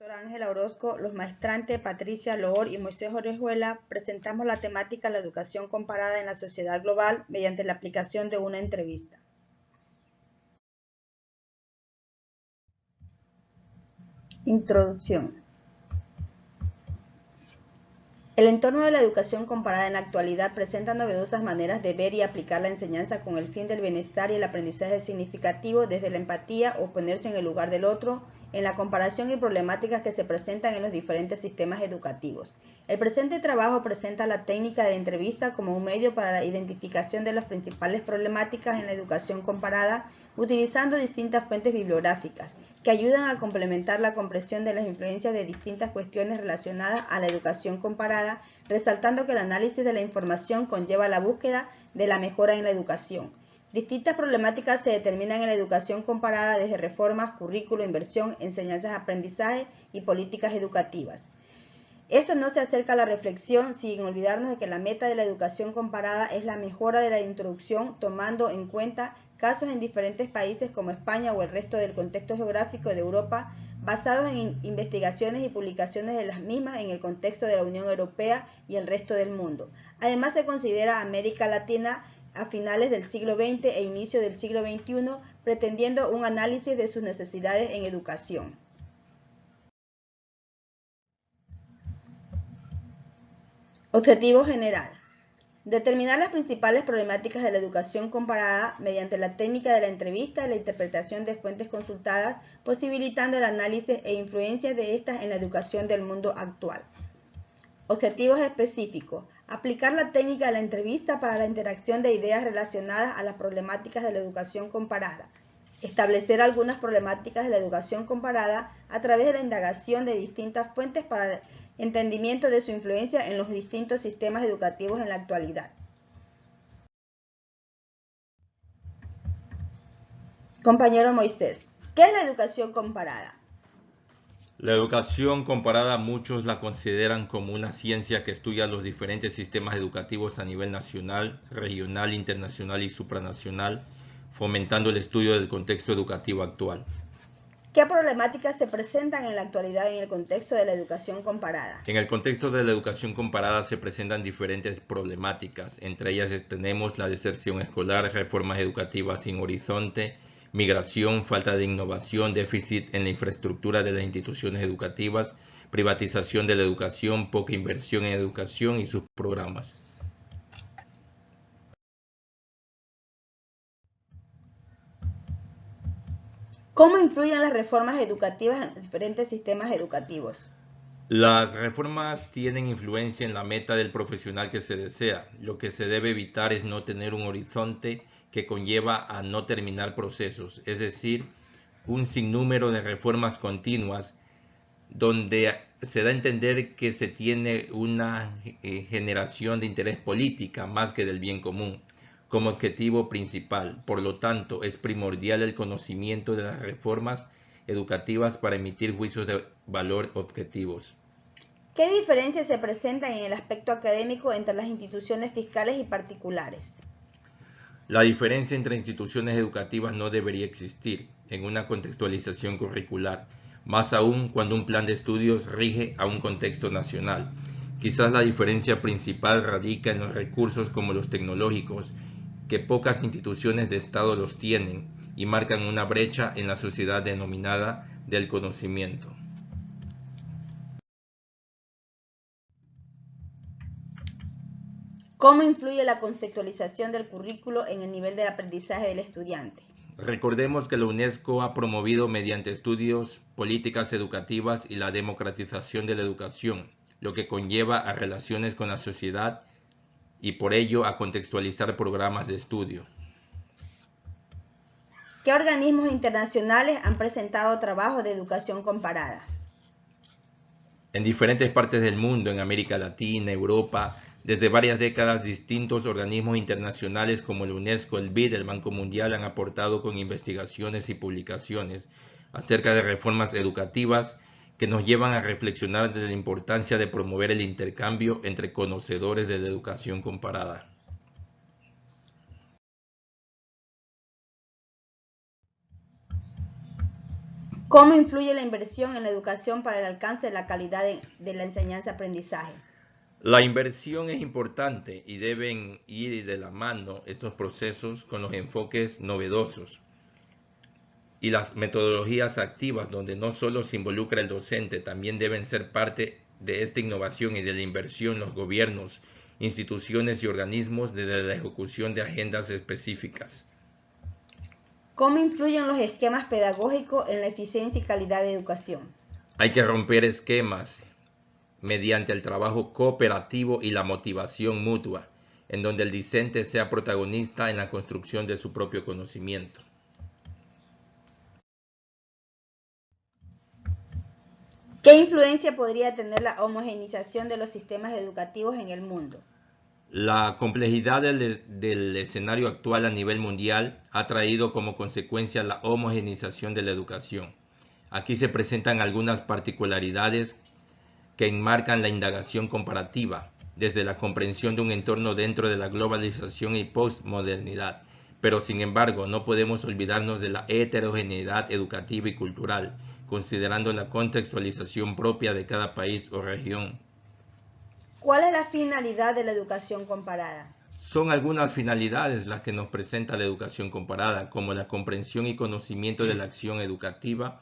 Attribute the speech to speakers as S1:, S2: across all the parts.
S1: Doctora Ángela Orozco, los maestrantes Patricia Loor y Moisés Orejuela presentamos la temática la educación comparada en la sociedad global mediante la aplicación de una entrevista. Introducción. El entorno de la educación comparada en la actualidad presenta novedosas maneras de ver y aplicar la enseñanza con el fin del bienestar y el aprendizaje significativo desde la empatía o ponerse en el lugar del otro, en la comparación y problemáticas que se presentan en los diferentes sistemas educativos. El presente trabajo presenta la técnica de entrevista como un medio para la identificación de las principales problemáticas en la educación comparada, utilizando distintas fuentes bibliográficas que ayudan a complementar la comprensión de las influencias de distintas cuestiones relacionadas a la educación comparada, resaltando que el análisis de la información conlleva la búsqueda de la mejora en la educación. Distintas problemáticas se determinan en la educación comparada desde reformas, currículo, inversión, enseñanzas, aprendizaje y políticas educativas. Esto no se acerca a la reflexión sin olvidarnos de que la meta de la educación comparada es la mejora de la introducción, tomando en cuenta casos en diferentes países como España o el resto del contexto geográfico de Europa, basados en investigaciones y publicaciones de las mismas en el contexto de la Unión Europea y el resto del mundo. Además, se considera América Latina a finales del siglo XX e inicio del siglo XXI, pretendiendo un análisis de sus necesidades en educación. Objetivo general. Determinar las principales problemáticas de la educación comparada mediante la técnica de la entrevista y la interpretación de fuentes consultadas, posibilitando el análisis e influencia de estas en la educación del mundo actual. Objetivos específicos. Aplicar la técnica de la entrevista para la interacción de ideas relacionadas a las problemáticas de la educación comparada. Establecer algunas problemáticas de la educación comparada a través de la indagación de distintas fuentes para el entendimiento de su influencia en los distintos sistemas educativos en la actualidad. Compañero Moisés, ¿qué es la educación comparada?
S2: La educación comparada muchos la consideran como una ciencia que estudia los diferentes sistemas educativos a nivel nacional, regional, internacional y supranacional, fomentando el estudio del contexto educativo actual.
S1: ¿Qué problemáticas se presentan en la actualidad en el contexto de la educación comparada?
S2: En el contexto de la educación comparada se presentan diferentes problemáticas. Entre ellas tenemos la deserción escolar, reformas educativas sin horizonte, migración, falta de innovación, déficit en la infraestructura de las instituciones educativas, privatización de la educación, poca inversión en educación y sus programas.
S1: ¿Cómo influyen las reformas educativas en los diferentes sistemas educativos?
S2: Las reformas tienen influencia en la meta del profesional que se desea. Lo que se debe evitar es no tener un horizonte que conlleva a no terminar procesos, es decir, un sinnúmero de reformas continuas donde se da a entender que se tiene una generación de interés política más que del bien común como objetivo principal. Por lo tanto, es primordial el conocimiento de las reformas educativas para emitir juicios de valor objetivos.
S1: ¿Qué diferencias se presentan en el aspecto académico entre las instituciones fiscales y particulares?
S2: La diferencia entre instituciones educativas no debería existir en una contextualización curricular, más aún cuando un plan de estudios rige a un contexto nacional. Quizás la diferencia principal radica en los recursos como los tecnológicos, que pocas instituciones de Estado los tienen y marcan una brecha en la sociedad denominada del conocimiento.
S1: ¿Cómo influye la contextualización del currículo en el nivel de aprendizaje del estudiante?
S2: Recordemos que la UNESCO ha promovido mediante estudios políticas educativas y la democratización de la educación, lo que conlleva a relaciones con la sociedad y por ello a contextualizar programas de estudio.
S1: ¿Qué organismos internacionales han presentado trabajos de educación comparada?
S2: En diferentes partes del mundo, en América Latina, Europa, desde varias décadas, distintos organismos internacionales como la UNESCO, el BID, el Banco Mundial han aportado con investigaciones y publicaciones acerca de reformas educativas que nos llevan a reflexionar de la importancia de promover el intercambio entre conocedores de la educación comparada.
S1: ¿Cómo influye la inversión en la educación para el alcance de la calidad de la enseñanza-aprendizaje?
S2: La inversión es importante y deben ir de la mano estos procesos con los enfoques novedosos y las metodologías activas donde no solo se involucra el docente, también deben ser parte de esta innovación y de la inversión los gobiernos, instituciones y organismos desde la ejecución de agendas específicas.
S1: ¿Cómo influyen los esquemas pedagógicos en la eficiencia y calidad de educación?
S2: Hay que romper esquemas mediante el trabajo cooperativo y la motivación mutua, en donde el discente sea protagonista en la construcción de su propio conocimiento.
S1: ¿Qué influencia podría tener la homogeneización de los sistemas educativos en el mundo?
S2: La complejidad del escenario actual a nivel mundial ha traído como consecuencia la homogeneización de la educación. Aquí se presentan algunas particularidades que enmarcan la indagación comparativa, desde la comprensión de un entorno dentro de la globalización y postmodernidad. Pero sin embargo, no podemos olvidarnos de la heterogeneidad educativa y cultural, considerando la contextualización propia de cada país o región.
S1: ¿Cuál es la finalidad de la educación comparada?
S2: Son algunas finalidades las que nos presenta la educación comparada, como la comprensión y conocimiento de la acción educativa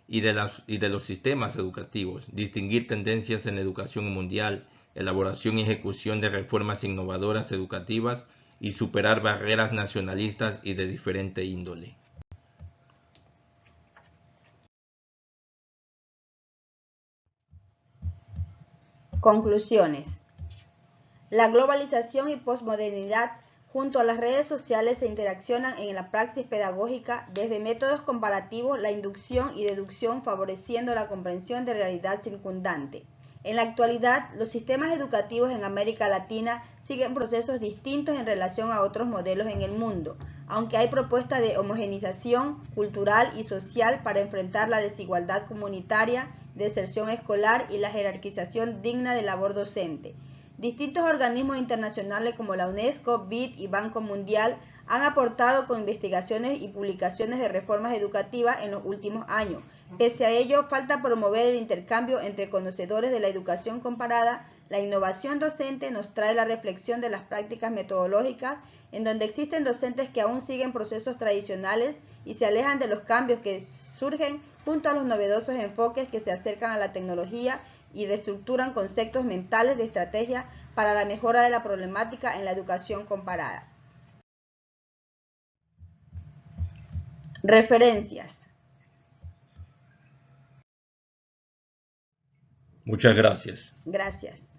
S2: y de los sistemas educativos, distinguir tendencias en la educación mundial, elaboración y ejecución de reformas innovadoras educativas y superar barreras nacionalistas y de diferente índole.
S1: Conclusiones. La globalización y posmodernidad junto a las redes sociales se interaccionan en la praxis pedagógica desde métodos comparativos, la inducción y deducción favoreciendo la comprensión de realidad circundante. En la actualidad, los sistemas educativos en América Latina siguen procesos distintos en relación a otros modelos en el mundo, aunque hay propuestas de homogeneización cultural y social para enfrentar la desigualdad comunitaria, deserción escolar y la jerarquización digna de labor docente. Distintos organismos internacionales como la UNESCO, BID y Banco Mundial han aportado con investigaciones y publicaciones de reformas educativas en los últimos años. Pese a ello, falta promover el intercambio entre conocedores de la educación comparada. La innovación docente nos trae la reflexión de las prácticas metodológicas, en donde existen docentes que aún siguen procesos tradicionales y se alejan de los cambios que surgen junto a los novedosos enfoques que se acercan a la tecnología y reestructuran conceptos mentales de estrategia para la mejora de la problemática en la educación comparada. Referencias.
S2: Muchas gracias.
S1: Gracias.